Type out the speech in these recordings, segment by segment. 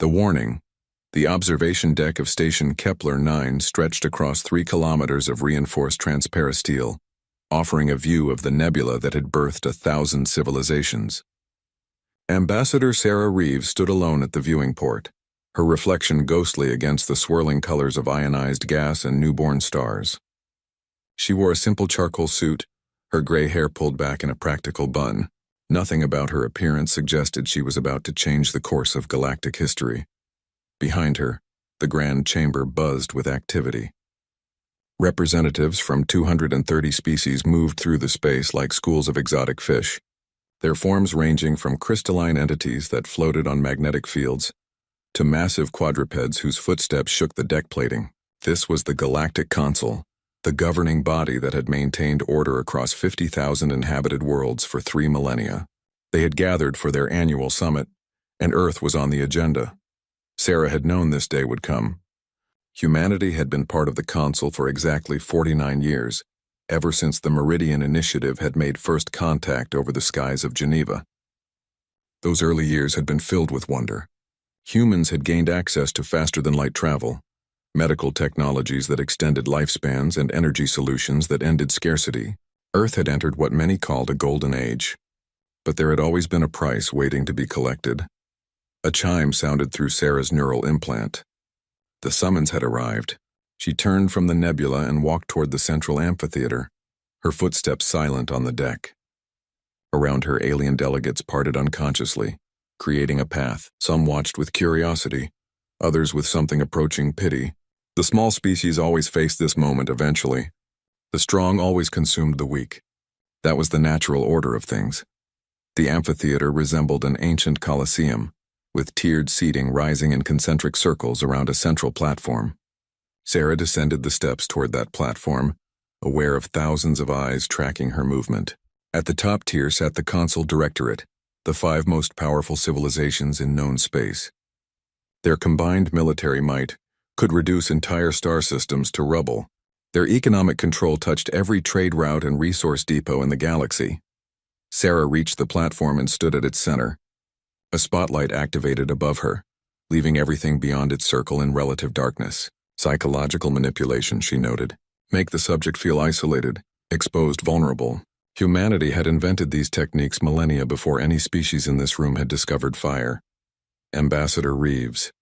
The warning: the observation deck of Station Kepler 9 stretched across 3 kilometers of reinforced transparisteel, offering a view of the nebula that had birthed 1,000 civilizations. Ambassador Sarah Reeves stood alone at the viewing port, her reflection ghostly against the swirling colors of ionized gas and newborn stars. She wore a simple charcoal suit, her gray hair pulled back in a practical bun. Nothing about her appearance suggested she was about to change the course of galactic history. Behind her, the grand chamber buzzed with activity. Representatives from 230 species moved through the space like schools of exotic fish, their forms ranging from crystalline entities that floated on magnetic fields to massive quadrupeds whose footsteps shook the deck plating. This was the Galactic Council, the governing body that had maintained order across 50,000 inhabited worlds for 3 millennia. They had gathered for their annual summit, and Earth was on the agenda. Sarah had known this day would come. Humanity had been part of the Council for exactly 49 years, ever since the Meridian Initiative had made first contact over the skies of Geneva. Those early years had been filled with wonder. Humans had gained access to faster-than-light travel, medical technologies that extended lifespans, and energy solutions that ended scarcity. Earth had entered what many called a golden age. But there had always been a price waiting to be collected. A chime sounded through Sarah's neural implant. The summons had arrived. She turned from the nebula and walked toward the central amphitheater, her footsteps silent on the deck. Around her, alien delegates parted unconsciously, creating a path. Some watched with curiosity, others with something approaching pity. The small species always faced this moment eventually. The strong always consumed the weak. That was the natural order of things. The amphitheater resembled an ancient coliseum, with tiered seating rising in concentric circles around a central platform. Sarah descended the steps toward that platform, aware of thousands of eyes tracking her movement. At the top tier sat the Council Directorate, the 5 most powerful civilizations in known space. Their combined military might could reduce entire star systems to rubble. Their economic control touched every trade route and resource depot in the galaxy. Sarah reached the platform and stood at its center. A spotlight activated above her, leaving everything beyond its circle in relative darkness. Psychological manipulation, she noted. Make the subject feel isolated, exposed, vulnerable. Humanity had invented these techniques millennia before any species in this room had discovered fire. Ambassador Reeves.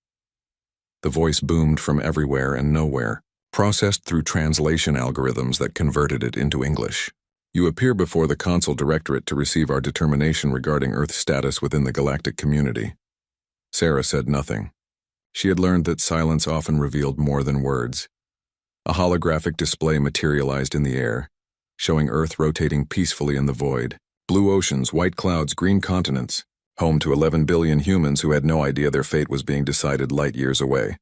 The voice boomed from everywhere and nowhere, processed through translation algorithms that converted it into English. You appear before the Council Directorate to receive our determination regarding Earth's status within the galactic community. Sarah said nothing. She had learned that silence often revealed more than words. A holographic display materialized in the air, showing Earth rotating peacefully in the void. Blue oceans, white clouds, green continents, home to 11 billion humans who had no idea their fate was being decided light years away.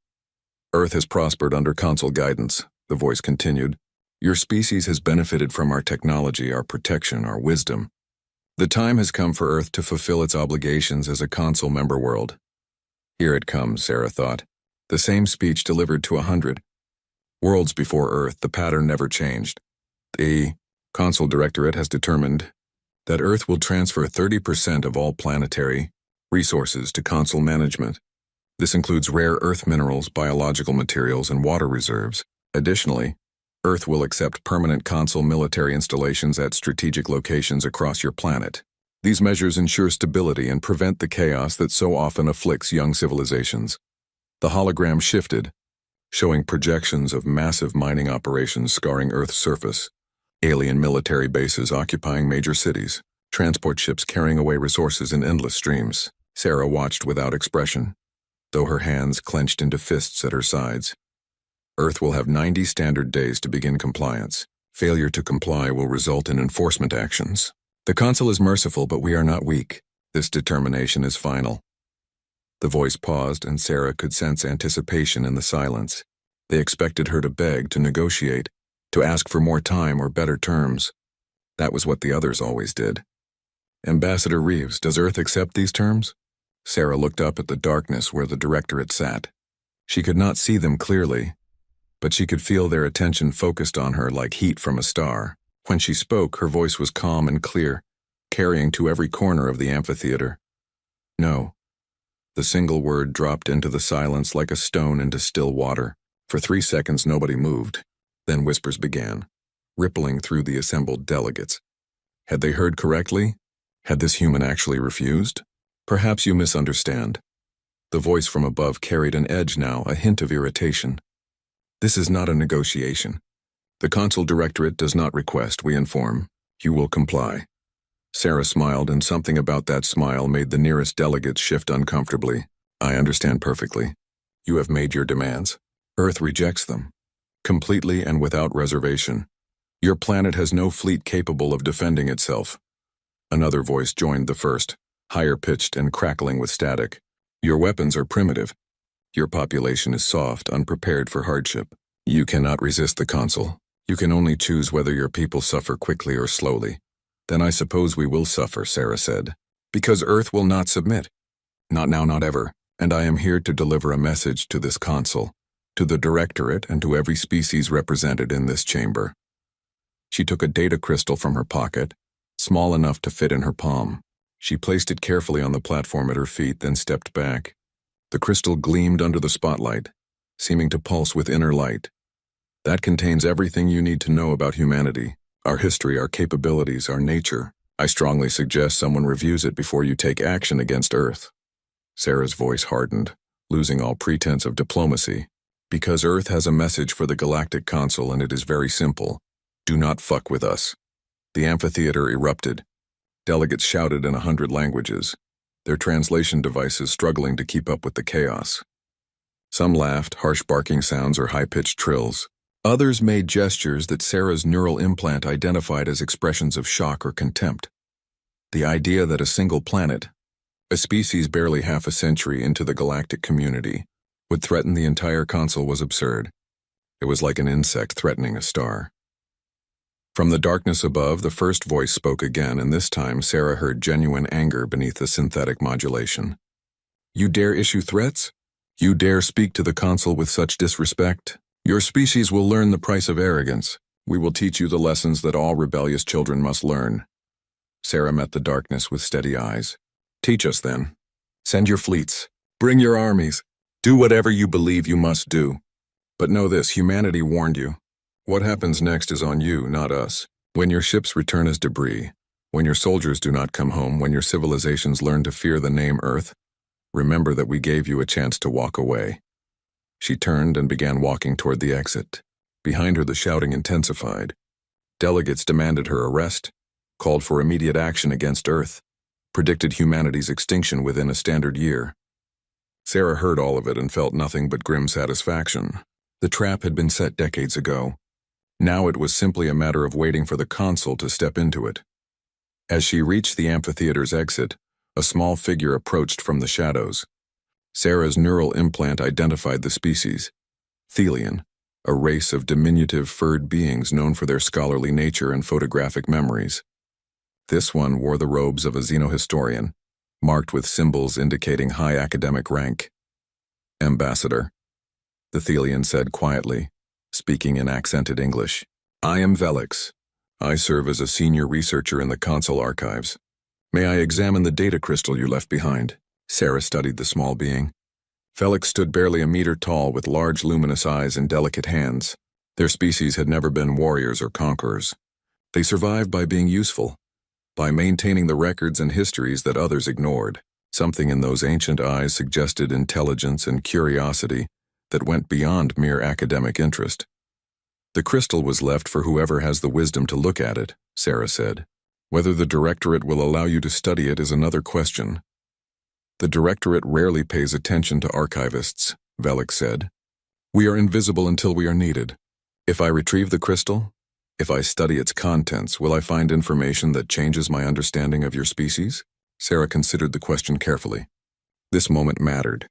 Earth has prospered under Council guidance, the voice continued. Your species has benefited from our technology, our protection, our wisdom. The time has come for Earth to fulfill its obligations as a Council member world. Here it comes, Sarah thought. The same speech delivered to 100 worlds before Earth. The pattern never changed. The Council Directorate has determined that Earth will transfer 30% of all planetary resources to Council management. This includes rare Earth minerals, biological materials, and water reserves. Additionally, Earth will accept permanent Council military installations at strategic locations across your planet. These measures ensure stability and prevent the chaos that so often afflicts young civilizations. The hologram shifted, showing projections of massive mining operations scarring Earth's surface, alien military bases occupying major cities, transport ships carrying away resources in endless streams. Sarah watched without expression, though her hands clenched into fists at her sides. Earth will have 90 standard days to begin compliance. Failure to comply will result in enforcement actions. The Council is merciful, but we are not weak. This determination is final. The voice paused, and Sarah could sense anticipation in the silence. They expected her to beg, to negotiate, to ask for more time or better terms. That was what the others always did. Ambassador Reeves, does Earth accept these terms? Sarah looked up at the darkness where the Directorate sat. She could not see them clearly, but she could feel their attention focused on her like heat from a star. When she spoke, her voice was calm and clear, carrying to every corner of the amphitheater. No. The single word dropped into the silence like a stone into still water. For 3 seconds nobody moved. Then whispers began, rippling through the assembled delegates. Had they heard correctly? Had this human actually refused? Perhaps you misunderstand. The voice from above carried an edge now, a hint of irritation. This is not a negotiation. The Consul Directorate does not request, we inform. You will comply. Sarah smiled, and something about that smile made the nearest delegates shift uncomfortably. I understand perfectly. You have made your demands. Earth rejects them. Completely and without reservation. Your planet has no fleet capable of defending itself. Another voice joined the first, higher-pitched and crackling with static. Your weapons are primitive. Your population is soft, unprepared for hardship. You cannot resist the Consul. You can only choose whether your people suffer quickly or slowly. Then I suppose we will suffer, Sarah said. Because Earth will not submit. Not now, not ever. And I am here to deliver a message to this Consul, to the Directorate, and to every species represented in this chamber. She took a data crystal from her pocket, small enough to fit in her palm. She placed it carefully on the platform at her feet, then stepped back. The crystal gleamed under the spotlight, seeming to pulse with inner light. That contains everything you need to know about humanity, our history, our capabilities, our nature. I strongly suggest someone reviews it before you take action against Earth. Sarah's voice hardened, losing all pretense of diplomacy. Because Earth has a message for the Galactic Consul, and it is very simple. Do not fuck with us. The amphitheater erupted. Delegates shouted in 100 languages, their translation devices struggling to keep up with the chaos. Some laughed, harsh barking sounds or high-pitched trills. Others made gestures that Sarah's neural implant identified as expressions of shock or contempt. The idea that a single planet, a species barely half a century into the galactic community, would threaten the entire Consul was absurd. It was like an insect threatening a star. From the darkness above, the first voice spoke again, and this time Sarah heard genuine anger beneath the synthetic modulation. You dare issue threats? You dare speak to the Consul with such disrespect? Your species will learn the price of arrogance. We will teach you the lessons that all rebellious children must learn. Sarah met the darkness with steady eyes. Teach us then. Send your fleets. Bring your armies. Do whatever you believe you must do. But know this, humanity warned you. What happens next is on you, not us. When your ships return as debris, when your soldiers do not come home, when your civilizations learn to fear the name Earth, remember that we gave you a chance to walk away. She turned and began walking toward the exit. Behind her, the shouting intensified. Delegates demanded her arrest, called for immediate action against Earth, predicted humanity's extinction within a standard year. Sarah heard all of it and felt nothing but grim satisfaction. The trap had been set decades ago. Now it was simply a matter of waiting for the Consul to step into it. As she reached the amphitheater's exit, a small figure approached from the shadows. Sarah's neural implant identified the species, Thelian, a race of diminutive furred beings known for their scholarly nature and photographic memories. This one wore the robes of a xenohistorian, marked with symbols indicating high academic rank. Ambassador, the Thelian said quietly, speaking in accented English. I am Velix. I serve as a senior researcher in the Consul archives. May I examine the data crystal you left behind? Sarah studied the small being. Velix stood barely a meter tall with large luminous eyes and delicate hands. Their species had never been warriors or conquerors. They survived by being useful, by maintaining the records and histories that others ignored. Something in those ancient eyes suggested intelligence and curiosity that went beyond mere academic interest. The crystal was left for whoever has the wisdom to look at it, Sarah said. Whether the Directorate will allow you to study it is another question. The Directorate rarely pays attention to archivists, Velix said. We are invisible until we are needed. If I retrieve the crystal, if I study its contents, will I find information that changes my understanding of your species? Sarah considered the question carefully. This moment mattered.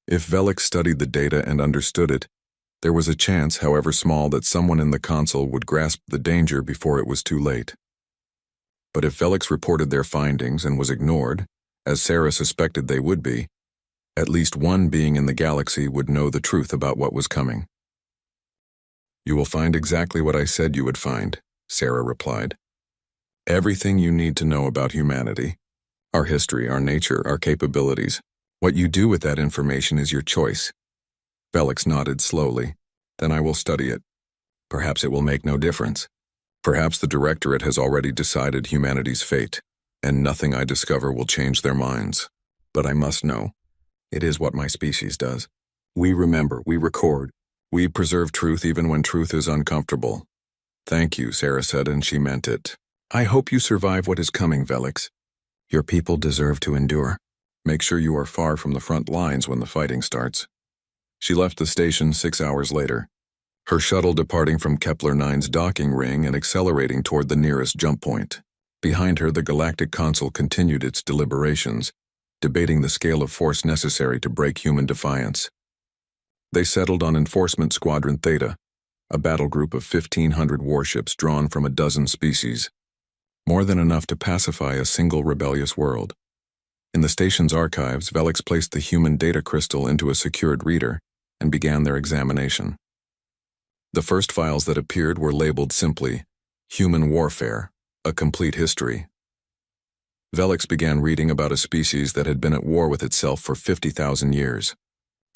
If Velix studied the data and understood it, there was a chance, however small, that someone in the Consul would grasp the danger before it was too late. But if Velix reported their findings and was ignored, as Sarah suspected they would be, at least one being in the galaxy would know the truth about what was coming. You will find exactly what I said you would find, Sarah replied. Everything you need to know about humanity, our history, our nature, our capabilities. What you do with that information is your choice. Velix nodded slowly. Then I will study it. Perhaps it will make no difference. Perhaps the Directorate has already decided humanity's fate, and nothing I discover will change their minds. But I must know. It is what my species does. We remember, we record, we preserve truth even when truth is uncomfortable. Thank you, Sarah said, and she meant it. I hope you survive what is coming, Velix. Your people deserve to endure. Make sure you are far from the front lines when the fighting starts. She left the station 6 hours later, her shuttle departing from Kepler-9's docking ring and accelerating toward the nearest jump point. Behind her, the Galactic Council continued its deliberations, debating the scale of force necessary to break human defiance. They settled on Enforcement Squadron Theta, a battle group of 1,500 warships drawn from a dozen species, more than enough to pacify a single rebellious world. In the station's archives, Velix placed the human data crystal into a secured reader and began their examination. The first files that appeared were labeled simply, Human Warfare, a Complete History. Velix began reading about a species that had been at war with itself for 50,000 years,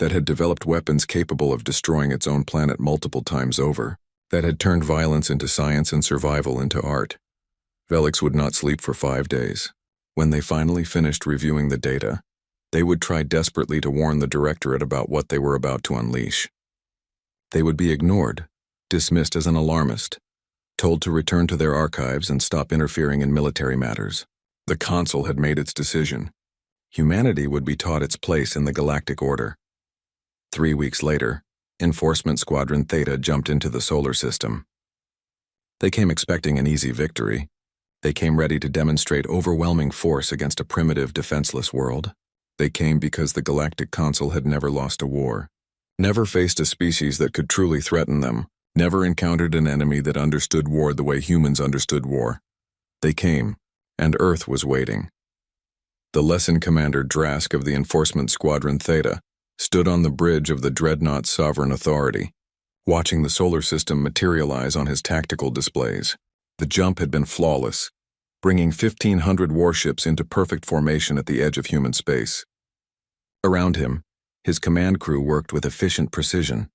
that had developed weapons capable of destroying its own planet multiple times over, that had turned violence into science and survival into art. Velix would not sleep for 5 days. When they finally finished reviewing the data, they would try desperately to warn the Directorate about what they were about to unleash. They would be ignored, dismissed as an alarmist, told to return to their archives and stop interfering in military matters. The Council had made its decision. Humanity would be taught its place in the Galactic Order. 3 weeks later, Enforcement Squadron Theta jumped into the solar system. They came expecting an easy victory. They came ready to demonstrate overwhelming force against a primitive, defenseless world. They came because the Galactic Council had never lost a war, never faced a species that could truly threaten them, never encountered an enemy that understood war the way humans understood war. They came, and Earth was waiting. The Lesson Commander Drask of the Enforcement Squadron Theta stood on the bridge of the Dreadnought's sovereign authority, watching the solar system materialize on his tactical displays. The jump had been flawless, bringing 1,500 warships into perfect formation at the edge of human space. Around him, his command crew worked with efficient precision,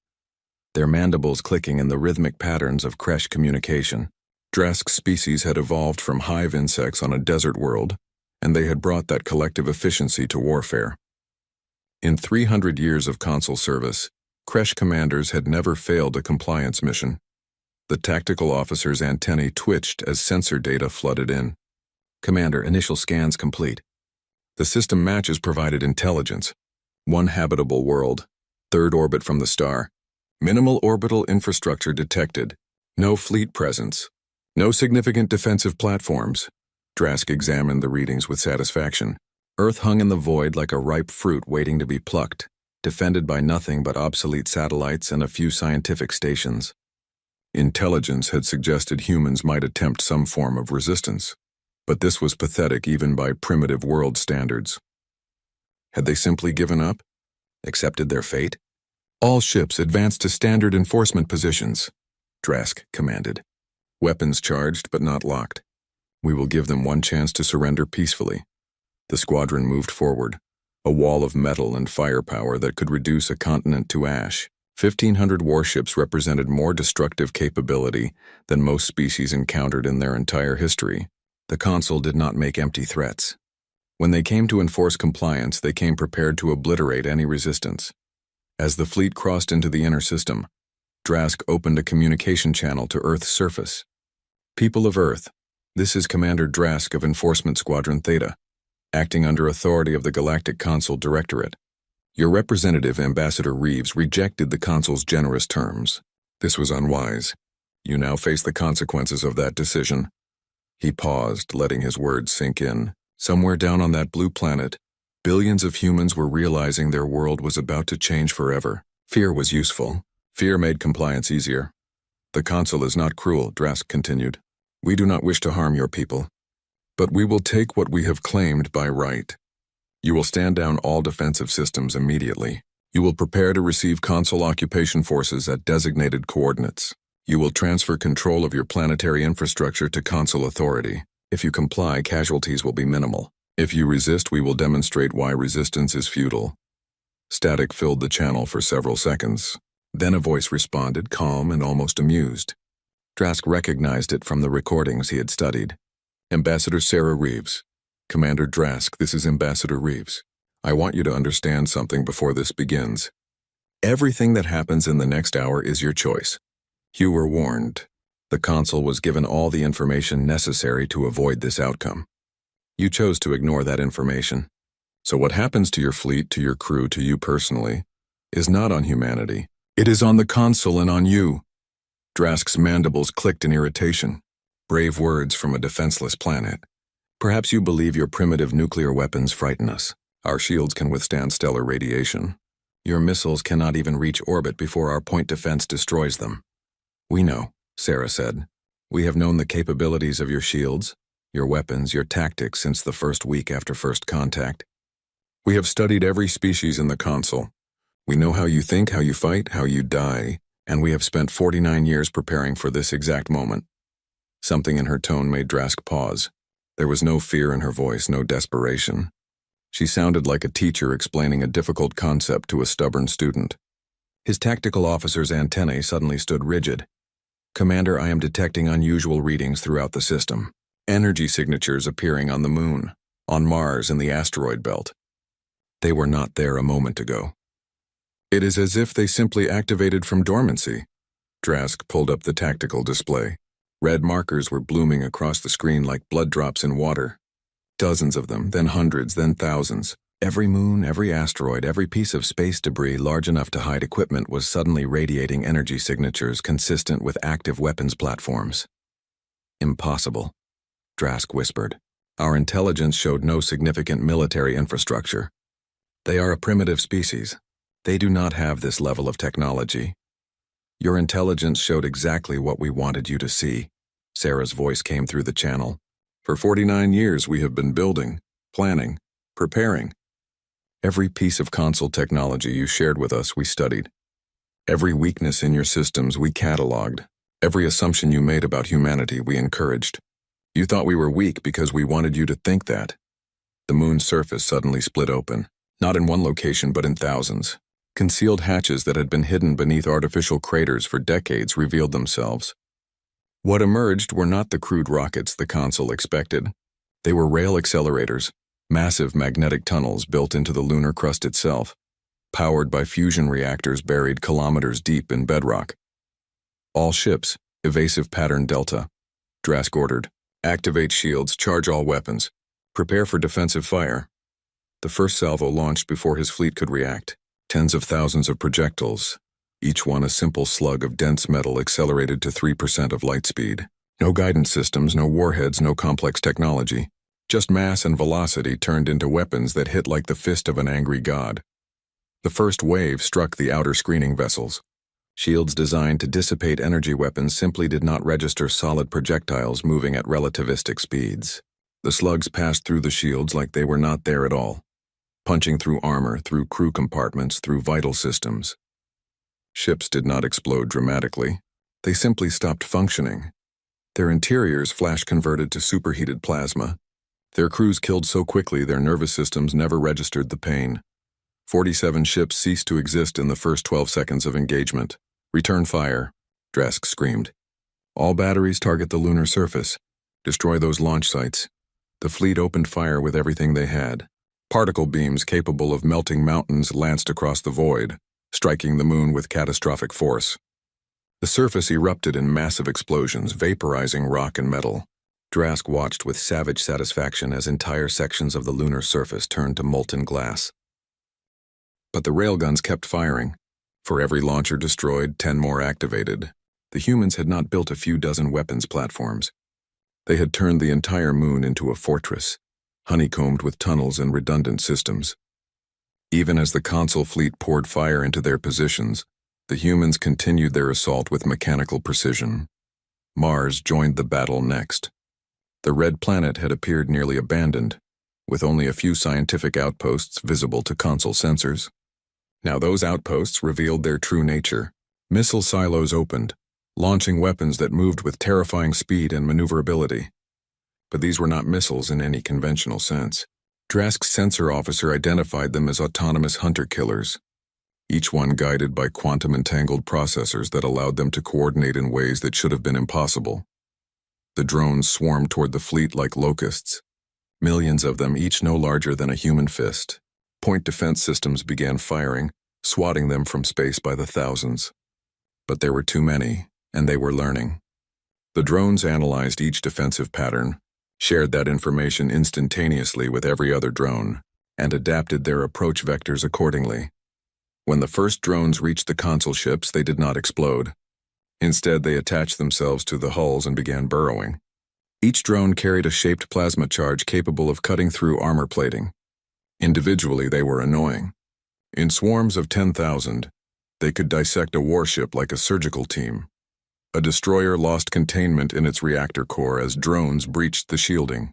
their mandibles clicking in the rhythmic patterns of Kresh communication. Drask's species had evolved from hive insects on a desert world, and they had brought that collective efficiency to warfare. In 300 years of Council service, Kresh commanders had never failed a compliance mission. The tactical officer's antennae twitched as sensor data flooded in. Commander, initial scans complete. The system matches provided intelligence. 1 habitable world. 3rd orbit from the star. Minimal orbital infrastructure detected. No fleet presence. No significant defensive platforms. Drask examined the readings with satisfaction. Earth hung in the void like a ripe fruit waiting to be plucked, defended by nothing but obsolete satellites and a few scientific stations. Intelligence had suggested humans might attempt some form of resistance, but this was pathetic even by primitive world standards. Had they simply given up? Accepted their fate? All ships advanced to standard enforcement positions, Drask commanded. Weapons charged but not locked. We will give them one chance to surrender peacefully. The squadron moved forward, a wall of metal and firepower that could reduce a continent to ash. 1,500 warships represented more destructive capability than most species encountered in their entire history. The Council did not make empty threats. When they came to enforce compliance, they came prepared to obliterate any resistance. As the fleet crossed into the inner system, Drask opened a communication channel to Earth's surface. People of Earth, this is Commander Drask of Enforcement Squadron Theta, acting under authority of the Galactic Council Directorate. Your representative, Ambassador Reeves, rejected the Council's generous terms. This was unwise. You now face the consequences of that decision. He paused, letting his words sink in. Somewhere down on that blue planet, billions of humans were realizing their world was about to change forever. Fear was useful. Fear made compliance easier. The Council is not cruel, Drask continued. We do not wish to harm your people, but we will take what we have claimed by right. You will stand down all defensive systems immediately. You will prepare to receive Council occupation forces at designated coordinates. You will transfer control of your planetary infrastructure to Council authority. If you comply, casualties will be minimal. If you resist, we will demonstrate why resistance is futile. Static filled the channel for several seconds. Then a voice responded, calm and almost amused. Drask recognized it from the recordings he had studied. Ambassador Sarah Reeves. Commander Drask, this is Ambassador Reeves. I want you to understand something before this begins. Everything that happens in the next hour is your choice. You were warned. The consul was given all the information necessary to avoid this outcome. You chose to ignore that information. So what happens to your fleet, to your crew, to you personally, is not on humanity. It is on the consul and on you. Drask's mandibles clicked in irritation. Brave words from a defenseless planet. Perhaps you believe your primitive nuclear weapons frighten us. Our shields can withstand stellar radiation. Your missiles cannot even reach orbit before our point defense destroys them. We know, Sarah said. We have known the capabilities of your shields, your weapons, your tactics since the first week after first contact. We have studied every species in the console. We know how you think, how you fight, how you die, and we have spent 49 years preparing for this exact moment. Something in her tone made Drask pause. There was no fear in her voice, no desperation. She sounded like a teacher explaining a difficult concept to a stubborn student. His tactical officer's antennae suddenly stood rigid. Commander, I am detecting unusual readings throughout the system. Energy signatures appearing on the moon, on Mars and the asteroid belt. They were not there a moment ago. It is as if they simply activated from dormancy. Drask pulled up the tactical display. Red markers were blooming across the screen like blood drops in water. Dozens of them, then hundreds, then thousands. Every moon, every asteroid, every piece of space debris large enough to hide equipment was suddenly radiating energy signatures consistent with active weapons platforms. Impossible, Drask whispered. Our intelligence showed no significant military infrastructure. They are a primitive species. They do not have this level of technology. Your intelligence showed exactly what we wanted you to see. Sarah's voice came through the channel. For 49 years we have been building, planning, preparing. Every piece of console technology you shared with us we studied. Every weakness in your systems we cataloged. Every assumption you made about humanity we encouraged. You thought we were weak because we wanted you to think that. The moon's surface suddenly split open, not in one location but in thousands. Concealed hatches that had been hidden beneath artificial craters for decades revealed themselves. What emerged were not the crude rockets the console expected. They were rail accelerators, massive magnetic tunnels built into the lunar crust itself, powered by fusion reactors buried kilometers deep in bedrock. All ships, evasive pattern Delta. Drask ordered. Activate shields, charge all weapons. Prepare for defensive fire. The first salvo launched before his fleet could react. Tens of thousands of projectiles, each one a simple slug of dense metal accelerated to 3% of light speed. No guidance systems, no warheads, no complex technology. Just mass and velocity turned into weapons that hit like the fist of an angry god. The first wave struck the outer screening vessels. Shields designed to dissipate energy weapons simply did not register solid projectiles moving at relativistic speeds. The slugs passed through the shields like they were not there at all, punching through armor, through crew compartments, through vital systems. Ships did not explode dramatically. They simply stopped functioning. Their interiors flash-converted to superheated plasma. Their crews killed so quickly their nervous systems never registered the pain. 47 ships ceased to exist in the first 12 seconds of engagement. Return fire, Drask screamed. All batteries target the lunar surface. Destroy those launch sites. The fleet opened fire with everything they had. Particle beams capable of melting mountains lanced across the void, striking the moon with catastrophic force. The surface erupted in massive explosions, vaporizing rock and metal. Drask watched with savage satisfaction as entire sections of the lunar surface turned to molten glass. But the railguns kept firing. For every launcher destroyed, 10 more activated. The humans had not built a few dozen weapons platforms. They had turned the entire moon into a fortress, honeycombed with tunnels and redundant systems. Even as the console fleet poured fire into their positions, the humans continued their assault with mechanical precision. Mars joined the battle next. The red planet had appeared nearly abandoned, with only a few scientific outposts visible to console sensors. Now those outposts revealed their true nature. Missile silos opened, launching weapons that moved with terrifying speed and maneuverability. But these were not missiles in any conventional sense. Drask's sensor officer identified them as autonomous hunter-killers, each one guided by quantum-entangled processors that allowed them to coordinate in ways that should have been impossible. The drones swarmed toward the fleet like locusts, millions of them, each no larger than a human fist. Point defense systems began firing, swatting them from space by the thousands. But there were too many, and they were learning. The drones analyzed each defensive pattern, shared that information instantaneously with every other drone, and adapted their approach vectors accordingly. When the first drones reached the console ships, they did not explode. Instead, they attached themselves to the hulls and began burrowing. Each drone carried a shaped plasma charge capable of cutting through armor plating. Individually, they were annoying. In swarms of 10,000, they could dissect a warship like a surgical team. A destroyer lost containment in its reactor core as drones breached the shielding.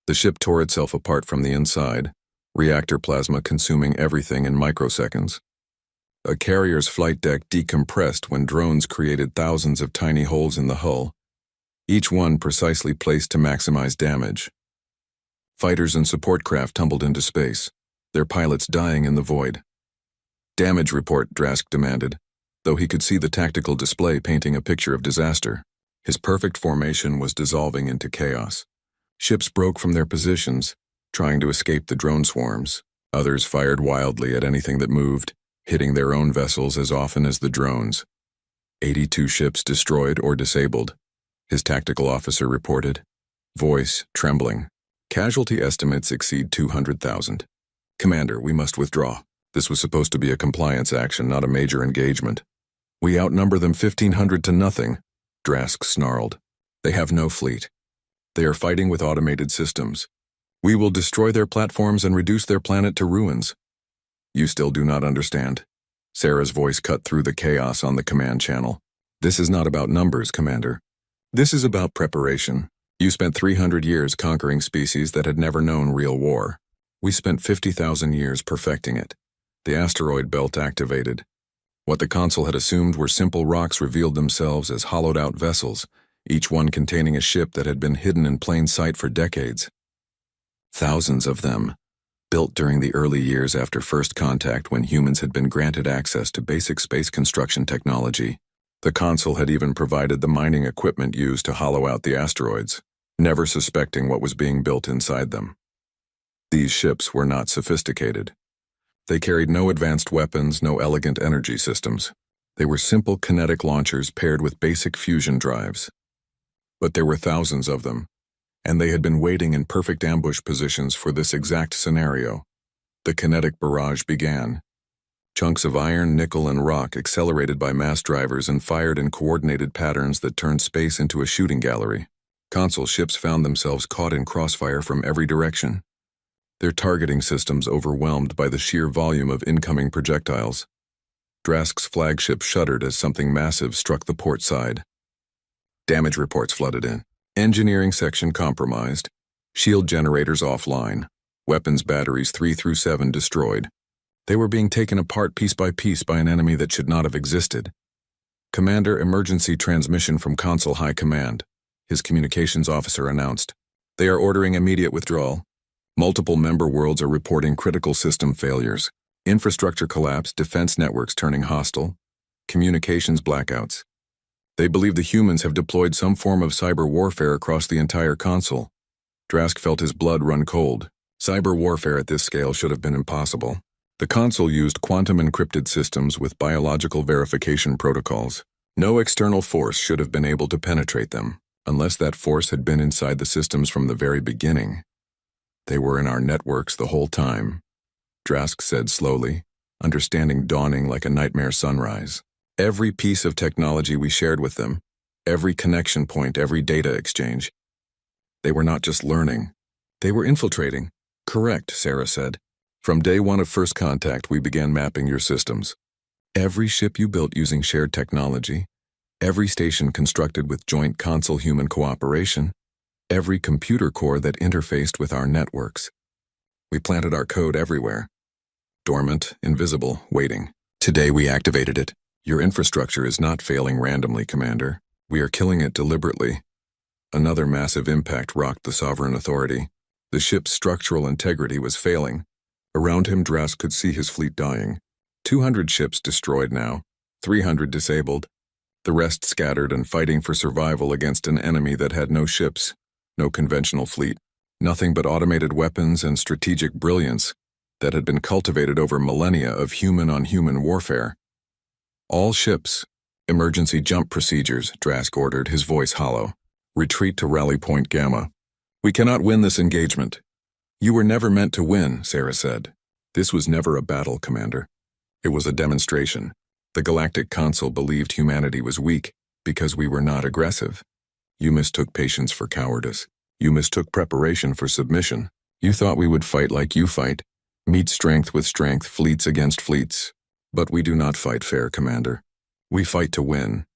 The ship tore itself apart from the inside, reactor plasma consuming everything in microseconds. A carrier's flight deck decompressed when drones created thousands of tiny holes in the hull, each one precisely placed to maximize damage. Fighters and support craft tumbled into space, their pilots dying in the void. "Damage report," Drask demanded, though he could see the tactical display painting a picture of disaster. His perfect formation was dissolving into chaos. Ships broke from their positions, trying to escape the drone swarms. Others fired wildly at anything that moved, hitting their own vessels as often as the drones. 82 ships destroyed or disabled, his tactical officer reported, voice trembling. Casualty estimates exceed 200,000. "Commander, we must withdraw. This was supposed to be a compliance action, not a major engagement." "We outnumber them 1,500 to nothing," Drask snarled. "They have no fleet. They are fighting with automated systems. We will destroy their platforms and reduce their planet to ruins." "You still do not understand." Sarah's voice cut through the chaos on the command channel. "This is not about numbers, Commander. This is about preparation. You spent 300 years conquering species that had never known real war. We spent 50,000 years perfecting it. The asteroid belt activated. What the console had assumed were simple rocks revealed themselves as hollowed-out vessels, each one containing a ship that had been hidden in plain sight for decades. Thousands of them, built during the early years after first contact when humans had been granted access to basic space construction technology. The console had even provided the mining equipment used to hollow out the asteroids, never suspecting what was being built inside them. These ships were not sophisticated. They carried no advanced weapons, no elegant energy systems. They were simple kinetic launchers paired with basic fusion drives. But there were thousands of them, and they had been waiting in perfect ambush positions for this exact scenario. The kinetic barrage began. Chunks of iron, nickel, and rock accelerated by mass drivers and fired in coordinated patterns that turned space into a shooting gallery. Console ships found themselves caught in crossfire from every direction, their targeting systems overwhelmed by the sheer volume of incoming projectiles. Drask's flagship shuddered as something massive struck the port side. Damage reports flooded in. Engineering section compromised, shield generators offline, weapons batteries 3 through 7 destroyed. They were being taken apart piece by an enemy that should not have existed. "Commander, emergency transmission from Console High Command," his communications officer announced. "They are ordering immediate withdrawal. Multiple member worlds are reporting critical system failures, infrastructure collapse, defense networks turning hostile, communications blackouts. They believe the humans have deployed some form of cyber warfare across the entire console." Drask felt his blood run cold. Cyber warfare at this scale should have been impossible. The console used quantum-encrypted systems with biological verification protocols. No external force should have been able to penetrate them, unless that force had been inside the systems from the very beginning. "They were in our networks the whole time," Drask said slowly, understanding dawning like a nightmare sunrise. "Every piece of technology we shared with them, every connection point, every data exchange. They were not just learning, they were infiltrating." "Correct," Sarah said. "From day one of first contact, we began mapping your systems. Every ship you built using shared technology, every station constructed with joint console-human cooperation, every computer core that interfaced with our networks. We planted our code everywhere. Dormant, invisible, waiting. Today we activated it. Your infrastructure is not failing randomly, Commander. We are killing it deliberately." Another massive impact rocked the Sovereign Authority. The ship's structural integrity was failing. Around him, Drask could see his fleet dying. 200 ships destroyed now, 300 disabled, the rest scattered and fighting for survival against an enemy that had no ships, no conventional fleet, nothing but automated weapons and strategic brilliance that had been cultivated over millennia of human-on-human warfare. All ships, emergency jump procedures, Drask ordered, his voice hollow. Retreat to Rally Point Gamma. We cannot win this engagement. You were never meant to win, Sarah said. This was never a battle, Commander. It was a demonstration. The Galactic Council believed humanity was weak because we were not aggressive. You mistook patience for cowardice. You mistook preparation for submission. You thought we would fight like you fight, meet strength with strength, fleets against fleets. But we do not fight fair, Commander. We fight to win.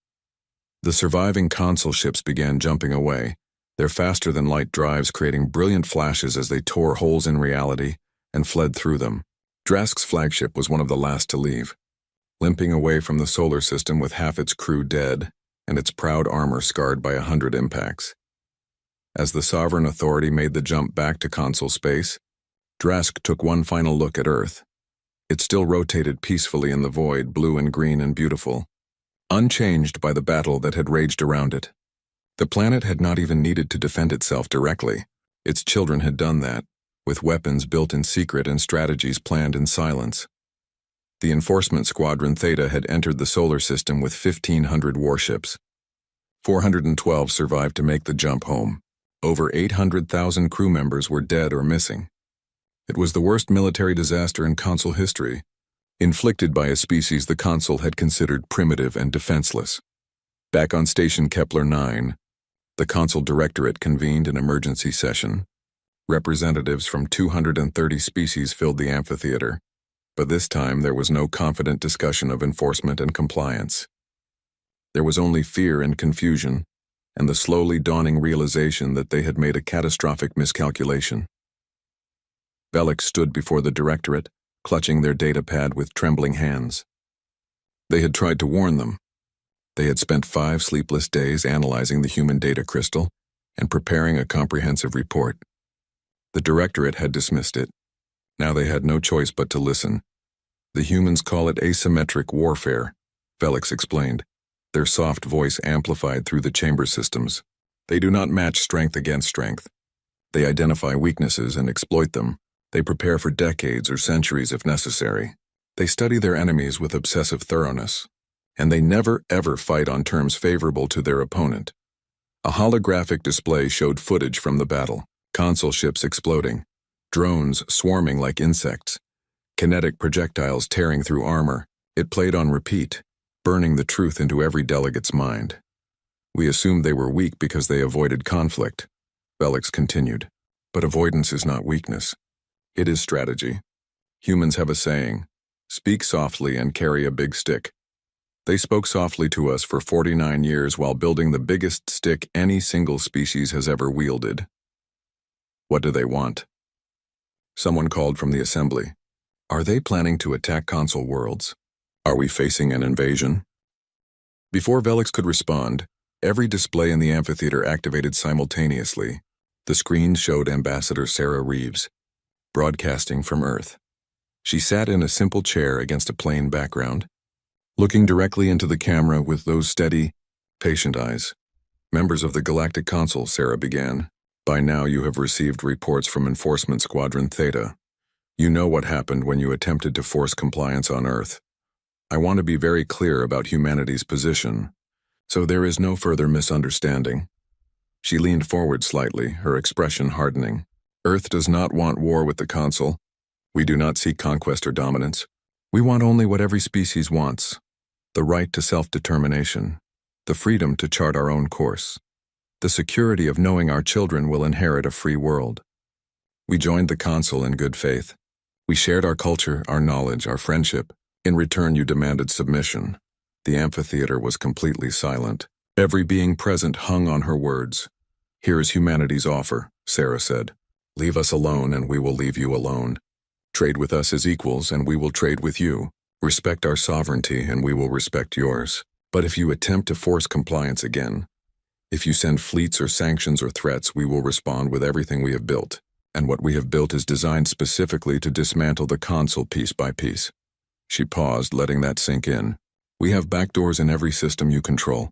The surviving console ships began jumping away, their faster-than-light drives creating brilliant flashes as they tore holes in reality and fled through them. Drask's flagship was one of the last to leave, limping away from the solar system with half its crew dead and its proud armor scarred by 100 impacts. As the Sovereign Authority made the jump back to console space, Drask took one final look at Earth. It still rotated peacefully in the void, blue and green and beautiful, unchanged by the battle that had raged around it. The planet had not even needed to defend itself directly. Its children had done that, with weapons built in secret and strategies planned in silence. The Enforcement Squadron Theta had entered the solar system with 1,500 warships. 412 survived to make the jump home. Over 800,000 crew members were dead or missing. It was the worst military disaster in console history, inflicted by a species the console had considered primitive and defenseless. Back on Station Kepler 9, the console directorate convened an emergency session. Representatives from 230 species filled the amphitheater, but this time there was no confident discussion of enforcement and compliance. There was only fear and confusion, and the slowly dawning realization that they had made a catastrophic miscalculation. Bellick stood before the directorate, clutching their datapad with trembling hands. They had tried to warn them. They had spent 5 sleepless days analyzing the human data crystal and preparing a comprehensive report. The directorate had dismissed it. Now they had no choice but to listen. The humans call it asymmetric warfare, Felix explained, their soft voice amplified through the chamber systems. They do not match strength against strength. They identify weaknesses and exploit them. They prepare for decades or centuries if necessary. They study their enemies with obsessive thoroughness. And they never ever fight on terms favorable to their opponent. A holographic display showed footage from the battle. Console ships exploding, drones swarming like insects, kinetic projectiles tearing through armor. It played on repeat, burning the truth into every delegate's mind. We assumed they were weak because they avoided conflict, Bellick continued. But avoidance is not weakness. It is strategy. Humans have a saying, speak softly and carry a big stick. They spoke softly to us for 49 years while building the biggest stick any single species has ever wielded. What do they want? Someone called from the assembly. Are they planning to attack console worlds? Are we facing an invasion? Before Velix could respond, every display in the amphitheater activated simultaneously. The screen showed Ambassador Sarah Reeves, broadcasting from Earth. She sat in a simple chair against a plain background, looking directly into the camera with those steady, patient eyes. Members of the Galactic Council, Sarah began. By now you have received reports from Enforcement Squadron Theta. You know what happened when you attempted to force compliance on Earth. I want to be very clear about humanity's position, so there is no further misunderstanding. She leaned forward slightly, her expression hardening. Earth does not want war with the Council. We do not seek conquest or dominance. We want only what every species wants. The right to self-determination. The freedom to chart our own course. The security of knowing our children will inherit a free world. We joined the Council in good faith. We shared our culture, our knowledge, our friendship. In return, you demanded submission. The amphitheater was completely silent. Every being present hung on her words. Here is humanity's offer, Sarah said. Leave us alone and we will leave you alone. Trade with us as equals and we will trade with you. Respect our sovereignty and we will respect yours. But if you attempt to force compliance again, if you send fleets or sanctions or threats, we will respond with everything we have built. and what we have built is designed specifically to dismantle the console piece by piece. She paused, letting that sink in. We have backdoors in every system you control.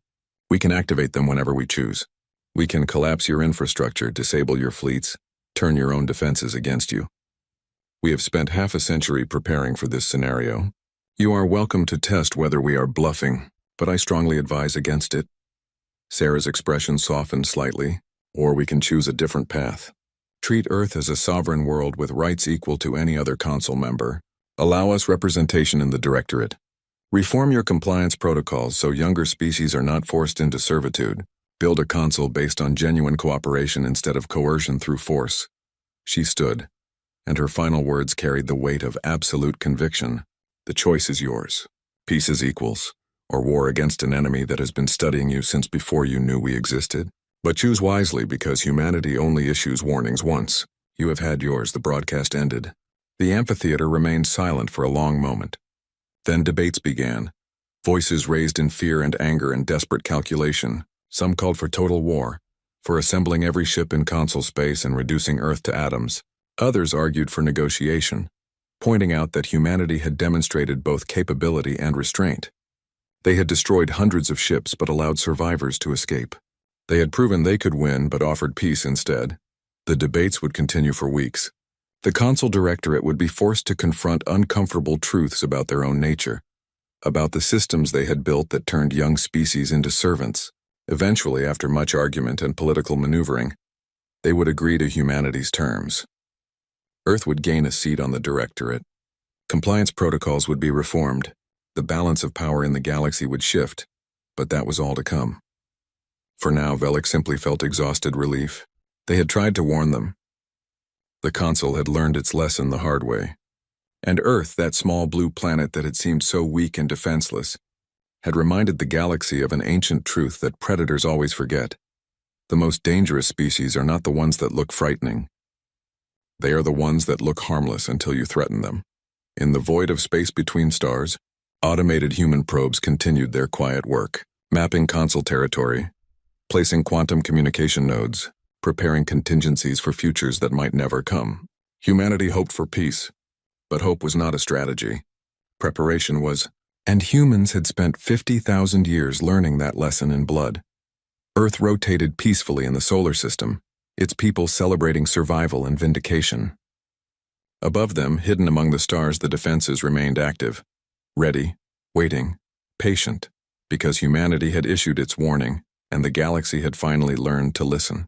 We can activate them whenever we choose. We can collapse your infrastructure, disable your fleets, turn your own defenses against you. We have spent half a century preparing for this scenario. You are welcome to test whether we are bluffing, but I strongly advise against it. Sarah's expression softened slightly, or we can choose a different path. Treat Earth as a sovereign world with rights equal to any other Council member. Allow us representation in the Directorate. Reform your compliance protocols so younger species are not forced into servitude. Build a Council based on genuine cooperation instead of coercion through force. She stood, and her final words carried the weight of absolute conviction. The choice is yours. Peace is equals, or war against an enemy that has been studying you since before you knew we existed. But choose wisely, because humanity only issues warnings once. You have had yours. The broadcast ended. The amphitheater remained silent for a long moment. Then debates began. Voices raised in fear and anger and desperate calculation. Some called for total war, for assembling every ship in console space and reducing Earth to atoms. Others argued for negotiation, pointing out that humanity had demonstrated both capability and restraint. They had destroyed hundreds of ships but allowed survivors to escape. They had proven they could win but offered peace instead. The debates would continue for weeks. The Council Directorate would be forced to confront uncomfortable truths about their own nature, about the systems they had built that turned young species into servants. Eventually, after much argument and political maneuvering, they would agree to humanity's terms. Earth would gain a seat on the Directorate. Compliance protocols would be reformed. The balance of power in the galaxy would shift, but that was all to come. For now, Velik simply felt exhausted relief. They had tried to warn them. The Council had learned its lesson the hard way. And Earth, that small blue planet that had seemed so weak and defenseless, had reminded the galaxy of an ancient truth that predators always forget. The most dangerous species are not the ones that look frightening. They are the ones that look harmless until you threaten them. In the void of space between stars, automated human probes continued their quiet work, mapping Council territory, placing quantum communication nodes, preparing contingencies for futures that might never come. Humanity hoped for peace, but hope was not a strategy. Preparation was, and humans had spent 50,000 years learning that lesson in blood. Earth rotated peacefully in the solar system, its people celebrating survival and vindication. Above them, hidden among the stars, the defenses remained active, ready, waiting, patient, because humanity had issued its warning, and the galaxy had finally learned to listen.